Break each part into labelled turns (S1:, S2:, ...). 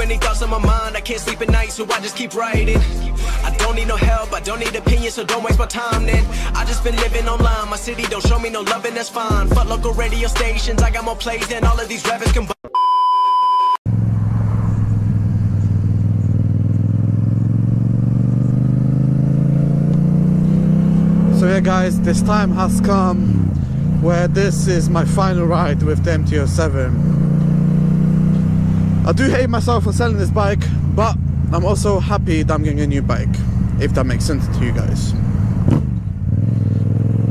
S1: many thoughts on my mind, I can't sleep at night, so I just keep writing. I don't need no help, I don't need opinions, so don't waste my time then. I just been living online, my city don't show me no love and that's fine. Fuck local radio stations, I got more plays than all of these rappers combined.
S2: So yeah guys, this time has come where this is my final ride with the MT-07. I do hate myself for selling this bike, but I'm also happy that I'm getting a new bike, if that makes sense to you guys.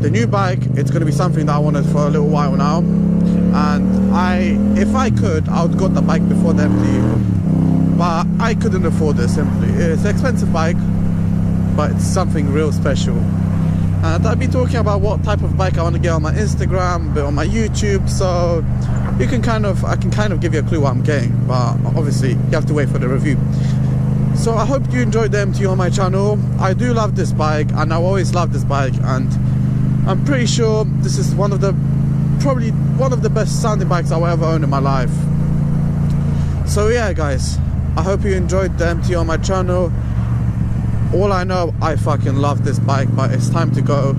S2: The new bike, it's going to be something that I wanted for a little while now, and if I could, I would have got the bike before the MT, but I couldn't afford it simply. It's an expensive bike, but it's something real special. And I'll be talking about what type of bike I want to get on my Instagram, but on my YouTube, so I can kind of give you a clue what I'm getting, but obviously you have to wait for the review. So I hope you enjoyed the MT on my channel. I do love this bike, and I always love this bike, and I'm pretty sure this is probably one of the best sounding bikes I will ever own in my life. So yeah guys, I hope you enjoyed the MT on my channel. All I know, I fucking love this bike, but it's time to go.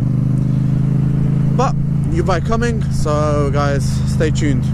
S2: But new bike coming, so guys, stay tuned.